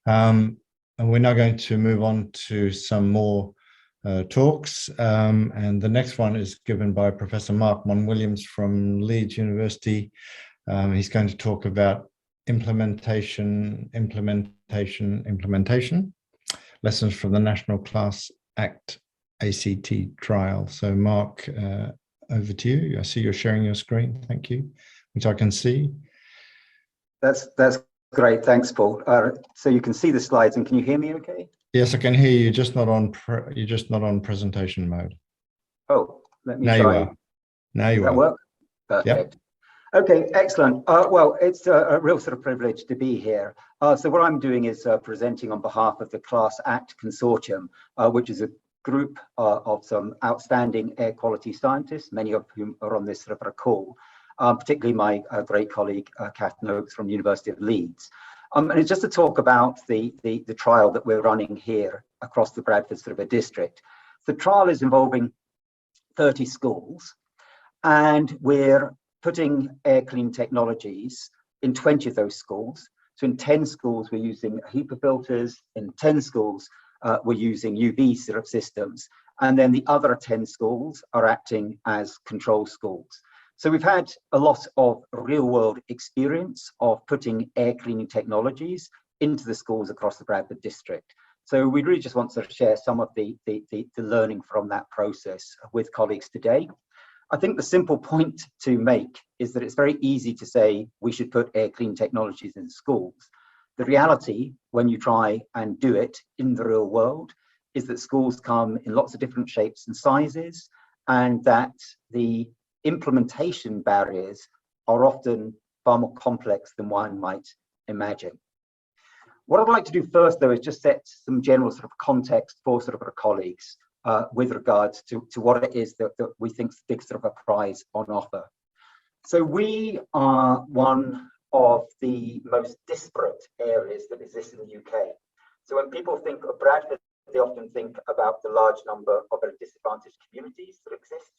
And we're now going to move on to some more talks. And the next one is given by Professor Mark Mon-Williams from Leeds University. He's going to talk about implementation, lessons from the National Class Act ACT trial. So Mark, over to you. I see you're sharing your screen. Thank you, which I can see. That's great. Thanks, Paul. So you can see the slides, and can you hear me okay? Yes, I can hear you. Just not on you're just not on presentation mode. Oh, let me now try. You are. Now you Does that are. work? Perfect. Yep. Okay, excellent. Well, it's a real sort of privilege to be here. So what I'm doing is presenting on behalf of the Class Act Consortium, which is a group of some outstanding air quality scientists, many of whom are on this sort of a call, particularly my great colleague, Kath Noakes from University of Leeds. And it's just to talk about the trial that we're running here across the Bradford sort of a district. The trial is involving 30 schools, and we're putting air clean technologies in 20 of those schools. So in 10 schools, we're using HEPA filters. In 10 schools, we're using UV syrup systems. And then the other 10 schools are acting as control schools. So we've had a lot of real world experience of putting air cleaning technologies into the schools across the Bradford district. So we really just want to share some of the learning from that process with colleagues today. I think the simple point to make is that it's very easy to say we should put air clean technologies in schools. The reality, when you try and do it in the real world, is that schools come in lots of different shapes and sizes, and that the implementation barriers are often far more complex than one might imagine. What I'd like to do first, though, is just set some general sort of context for sort of our colleagues with regards to what it is that we think is the big sort of a prize on offer. So we are one of the most disparate areas that exist in the UK. So when people think of Bradford, they often think about the large number of very disadvantaged communities that exist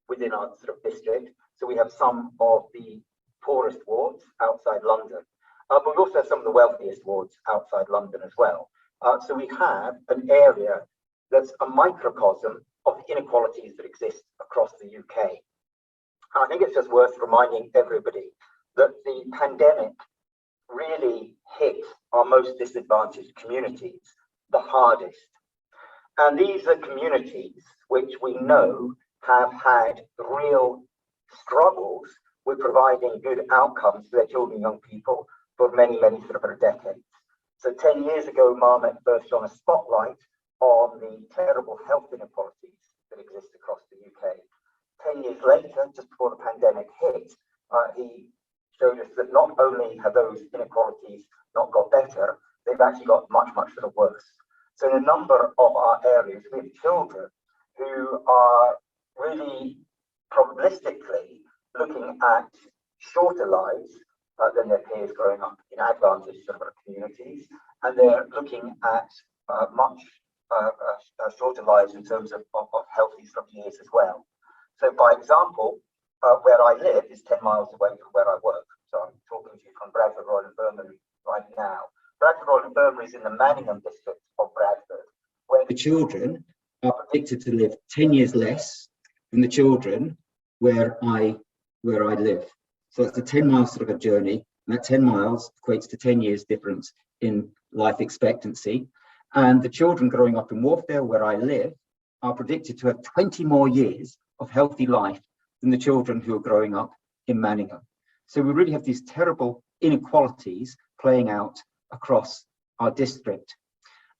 within our sort of district. So we have some of the poorest wards outside London, but we also have some of the wealthiest wards outside London as well. So we have an area that's a microcosm of the inequalities that exist across the UK. And I think it's just worth reminding everybody that the pandemic really hit our most disadvantaged communities the hardest. And these are communities which we know have had real struggles with providing good outcomes for their children and young people for many, many sort of decades. So 10 years ago, Marmot first shone a spotlight on the terrible health inequalities that exist across the UK. 10 years later, just before the pandemic hit, he showed us that not only have those inequalities not got better, they've actually got much, much sort of worse. So in a number of our areas, we have children who are really probabilistically looking at shorter lives than their peers growing up in advantaged sort of communities, and they're looking at much shorter lives in terms of healthy sort of years as well. So by example, where I live is 10 miles away from where I work. So I'm talking to you from Bradford Royal Infirmary right now. Bradford Royal Infirmary is in the Manningham district of Bradford, where the children are predicted to live 10 years less than the children where I live. So it's a 10-mile sort of a journey, and that 10 miles equates to 10 years difference in life expectancy. And the children growing up in Wharfdale, where I live, are predicted to have 20 more years of healthy life than the children who are growing up in Manningham. So we really have these terrible inequalities playing out across our district.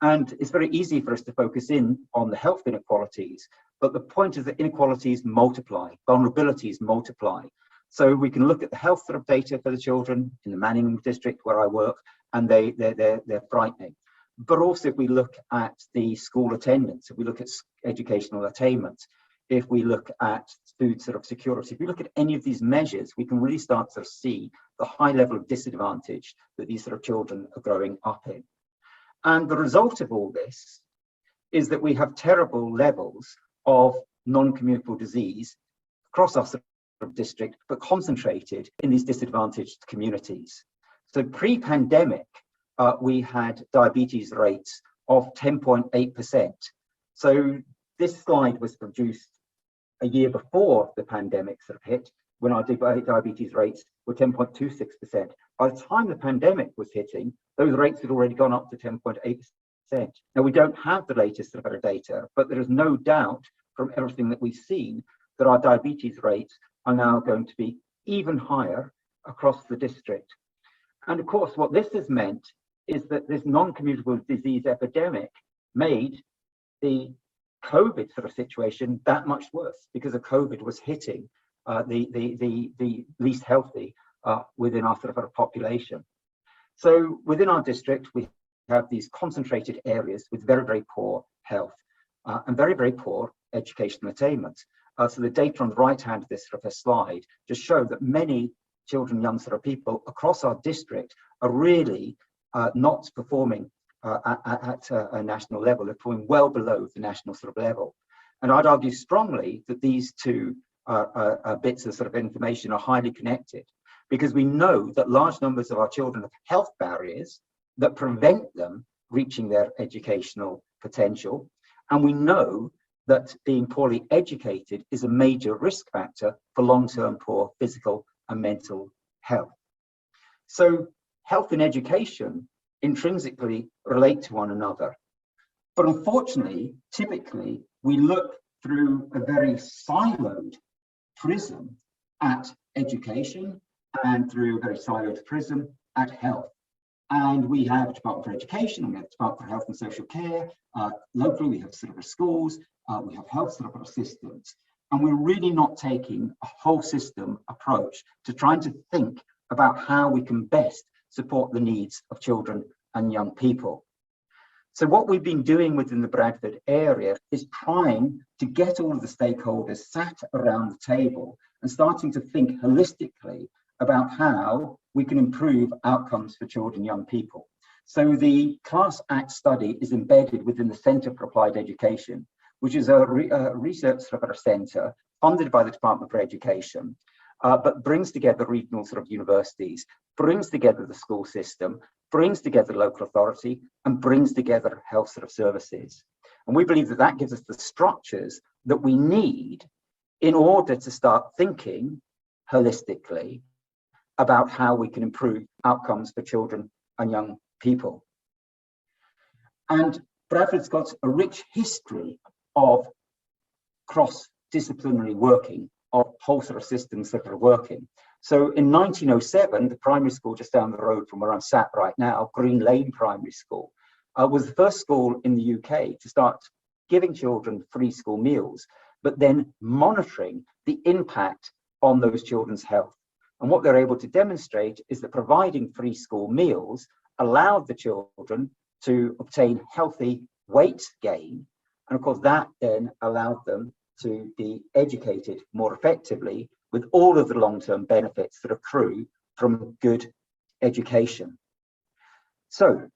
And it's very easy for us to focus in on the health inequalities, but the point is that inequalities multiply, vulnerabilities multiply. So we can look at the health sort of data for the children in the Manningham district where I work, and they're frightening. But also if we look at the school attendance, if we look at educational attainment, if we look at food sort of security, if we look at any of these measures, we can really start to see the high level of disadvantage that these sort of children are growing up in. And the result of all this is that we have terrible levels of non-communicable disease across our sort of district, but concentrated in these disadvantaged communities. So pre-pandemic, we had diabetes rates of 10.8%. So this slide was produced a year before the pandemic sort of hit, when our diabetes rates were 10.26%. By the time the pandemic was hitting, those rates had already gone up to 10.8%. Now, we don't have the latest sort of data, but there is no doubt from everything that we've seen that our diabetes rates are now going to be even higher across the district. And of course, what this has meant is that this non-communicable disease epidemic made the COVID sort of situation that much worse, because the COVID was hitting the least healthy within our sort of population. So within our district, we have these concentrated areas with very, very poor health and very, very poor educational attainment. So the data on the right hand of this sort of a slide just show that many children, young sort of people across our district are really not performing at a national level. They're performing well below the national sort of level. And I'd argue strongly that these two bits of sort of information are highly connected, because we know that large numbers of our children have health barriers that prevent them reaching their educational potential. And we know that being poorly educated is a major risk factor for long-term poor physical and mental health. So health and education intrinsically relate to one another. But unfortunately, typically, we look through a very siloed prism at education and through a very siloed prism at health. And we have a Department for Education, and we have a Department for Health and Social Care. Locally, we have sort of our schools, we have health sort of our systems. And we're really not taking a whole system approach to trying to think about how we can best support the needs of children and young people. So what we've been doing within the Bradford area is trying to get all of the stakeholders sat around the table and starting to think holistically about how we can improve outcomes for children and young people. So the Class Act study is embedded within the Centre for Applied Education, which is a research sort of centre funded by the Department for Education, but brings together regional sort of universities, brings together the school system, brings together local authority, and brings together health sort of services. And we believe that that gives us the structures that we need in order to start thinking holistically about how we can improve outcomes for children and young people. And Bradford's got a rich history of cross-disciplinary working, of whole sort of systems that are working. So in 1907, the primary school just down the road from where I'm sat right now, Green Lane Primary School, was the first school in the UK to start giving children free school meals, but then monitoring the impact on those children's health. And what they're able to demonstrate is that providing free school meals allowed the children to obtain healthy weight gain. And of course, that then allowed them to be educated more effectively with all of the long-term benefits that accrue from good education. So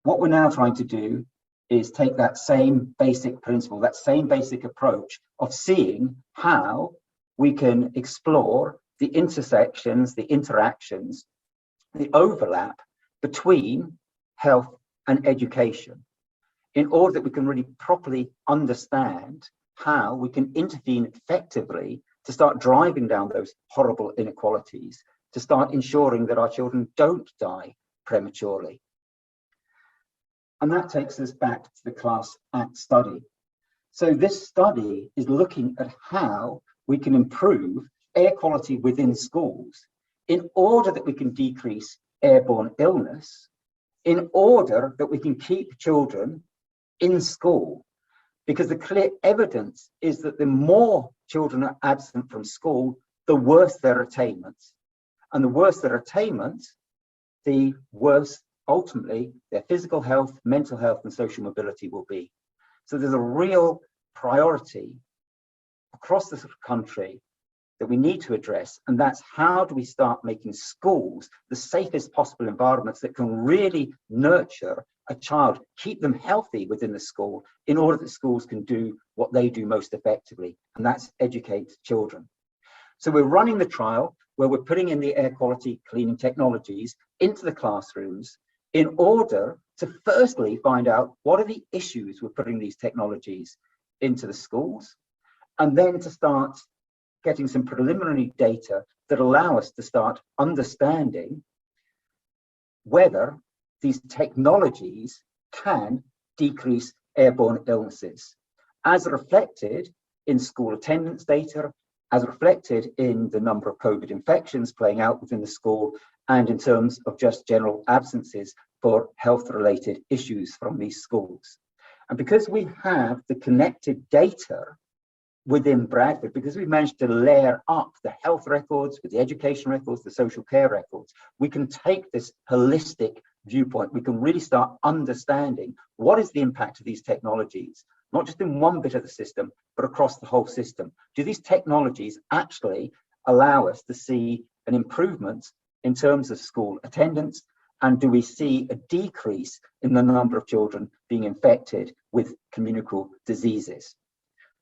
what we're now trying to do is take that same basic principle, that same basic approach of seeing how we can explore the intersections, the interactions, the overlap between health and education, in order that we can really properly understand how we can intervene effectively to start driving down those horrible inequalities, to start ensuring that our children don't die prematurely. And that takes us back to the Class Act study. So this study is looking at how we can improve air quality within schools in order that we can decrease airborne illness, in order that we can keep children in school. Because the clear evidence is that the more children are absent from school, the worse their attainment. And the worse their attainment, the worse ultimately their physical health, mental health, and social mobility will be. So there's a real priority across the country that we need to address, and that's how do we start making schools the safest possible environments that can really nurture a child, keep them healthy within the school, in order that schools can do what they do most effectively, and that's educate children. So we're running the trial. where we're putting in the air quality cleaning technologies into the classrooms in order to firstly find out what are the issues with putting these technologies into the schools, and then to start getting some preliminary data that allow us to start understanding whether these technologies can decrease airborne illnesses, as reflected in school attendance data, as reflected in the number of COVID infections playing out within the school, and in terms of just general absences for health-related issues from these schools. And because we have the connected data within Bradford, because we managed to layer up the health records with the education records, the social care records, we can take this holistic viewpoint. We can really start understanding what is the impact of these technologies, not just in one bit of the system, but across the whole system. Do these technologies actually allow us to see an improvement in terms of school attendance? And do we see a decrease in the number of children being infected with communicable diseases?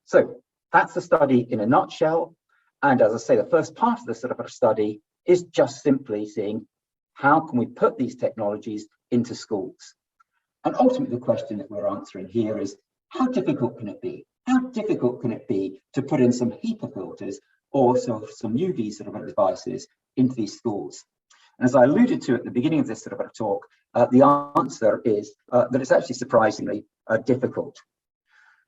So that's the study in a nutshell. And as I say, the first part of the sort of study is just simply seeing how can we put these technologies into schools? And ultimately the question that we're answering here is, how difficult can it be? How difficult can it be to put in some HEPA filters or some UV sort of devices into these schools? And as I alluded to at the beginning of this sort of talk, the answer is that it's actually surprisingly difficult.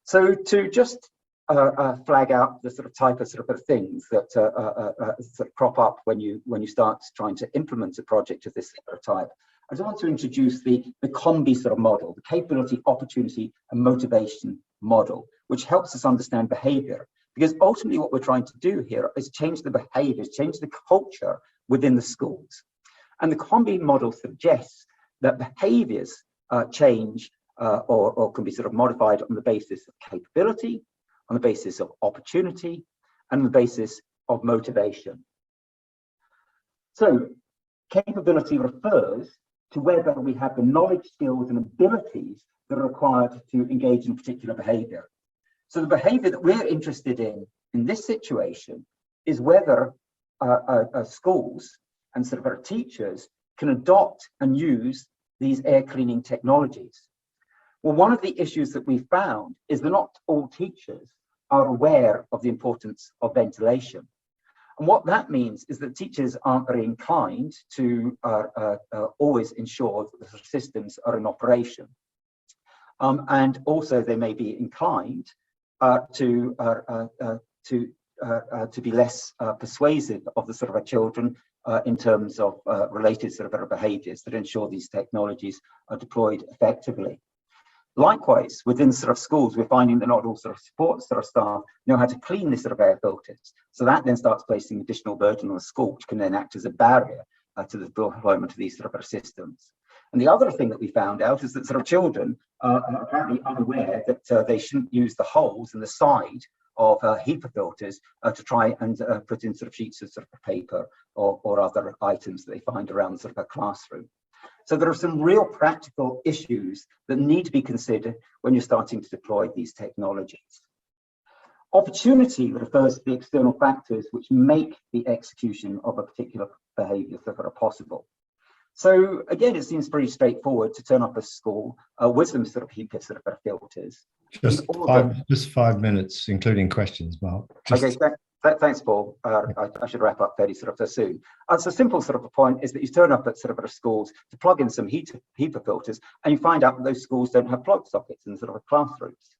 So to just flag out the sort of type of things that sort of crop up when you start trying to implement a project of this sort of type, I just want to introduce the COMBI sort of model, the capability, opportunity, and motivation model, which helps us understand behavior. Because ultimately what we're trying to do here is change the behaviors, change the culture within the schools. And the COMBI model suggests that behaviors change or can be sort of modified on the basis of capability, on the basis of opportunity, and on the basis of motivation. So capability refers to whether we have the knowledge, skills, and abilities that are required to engage in a particular behavior. So the behavior that we're interested in this situation is whether schools and sort of our teachers can adopt and use these air cleaning technologies. Well, one of the issues that we found is that not all teachers are aware of the importance of ventilation. And what that means is that teachers aren't very inclined to always ensure that the systems are in operation. And also they may be inclined to be less persuasive of the sort of our children in terms of related sort of our behaviours that ensure these technologies are deployed effectively. Likewise, within sort of schools, we're finding that not all sort of support sort of staff know how to clean this sort of air filters. So that then starts placing additional burden on the school, which can then act as a barrier to the deployment of these sort of systems. And the other thing that we found out is that sort of children are apparently unaware that they shouldn't use the holes in the side of HEPA filters to try and put in sort of sheets of sort of paper or other items that they find around sort of a classroom. So there are some real practical issues that need to be considered when you're starting to deploy these technologies. Opportunity refers to the external factors which make the execution of a particular behaviour possible. So again, it seems pretty straightforward to turn up a school with some sort of HEPA sort of filters. Just 5 minutes, including questions, Mark. Okay, thanks, Paul. I should wrap up fairly sort of simple sort of a point is that you turn up at sort of schools to plug in some HEPA filters, and you find out that those schools don't have plug sockets in sort of classrooms.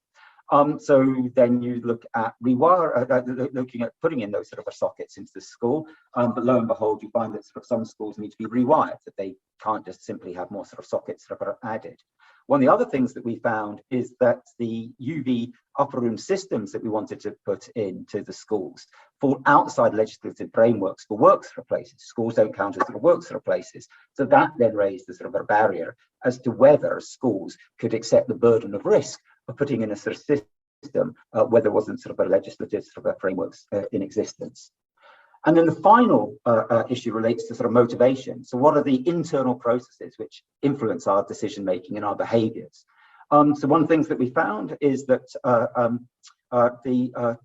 So then you look at looking at putting in those sort of sockets into the school, but lo and behold, you find that sort of some schools need to be rewired, that they can't just simply have more sort of sockets sort of added. One of the other things that we found is that the UV upper room systems that we wanted to put into the schools fall outside legislative frameworks for work sort of places. Schools don't count as sort of work sort of places. So that then raised the sort of a barrier as to whether schools could accept the burden of risk of putting in a sort of system where there wasn't sort of a legislative sort of a frameworks in existence. And then the final issue relates to sort of motivation. So what are the internal processes which influence our decision making and our behaviours? So one of the things that we found is that the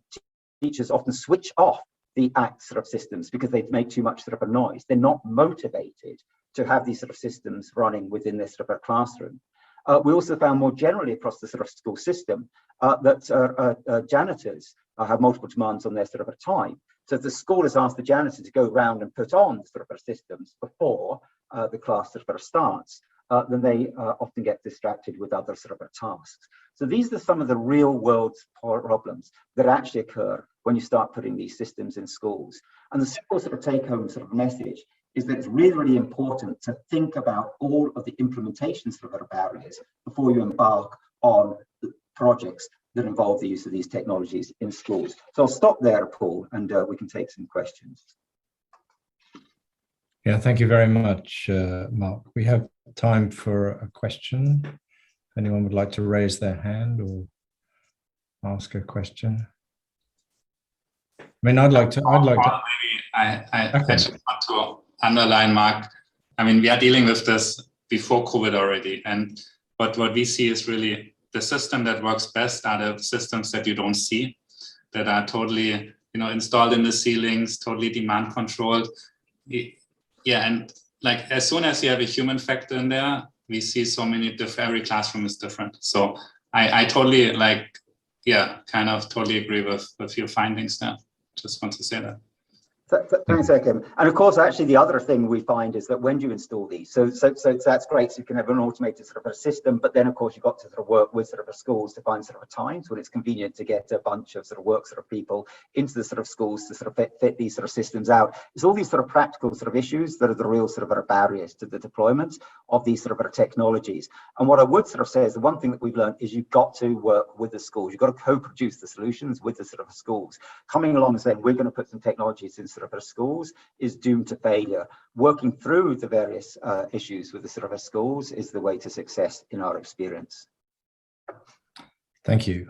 teachers often switch off the ACT sort of systems because they make too much sort of a noise. They're not motivated to have these sort of systems running within this sort of a classroom. We also found more generally across the sort of school system that janitors have multiple demands on their sort of a time. So if the school has asked the janitor to go around and put on sort of systems before the class sort of starts, then they often get distracted with other sort of tasks. So these are some of the real world problems that actually occur when you start putting these systems in schools. And the simple sort of take home sort of message is that it's really, really important to think about all of the implementation sort of barriers before you embark on projects that involve the use of these technologies in schools. So I'll stop there, Paul, and we can take some questions. Yeah, thank you very much, Mark. We have time for a question. If anyone would like to raise their hand or ask a question. I mean, I'd like to. Maybe I just want to underline, Mark. I mean, we are dealing with this before COVID already, but what we see is really the system that works best are the systems that you don't see, that are totally, installed in the ceilings, totally demand controlled. Yeah, and like as soon as you have a human factor in there, we see so many every classroom is different. So I totally kind of totally agree with your findings there. Just want to say that. Thanks, Ekim. And of course, actually, the other thing we find is that when you install these, so that's great. So you can have an automated sort of a system, but then of course you've got to sort of work with sort of schools to find sort of times when it's convenient to get a bunch of sort of work sort of people into the sort of schools to sort of fit these sort of systems out. It's all these sort of practical sort of issues that are the real sort of barriers to the deployment of these sort of technologies. And what I would sort of say is the one thing that we've learned is you've got to work with the schools. You've got to co-produce the solutions with the sort of schools. Coming along and saying we're going to put some technologies in sort of schools is doomed to failure. Working through the various issues with the sort of schools is the way to success in our experience. Thank you.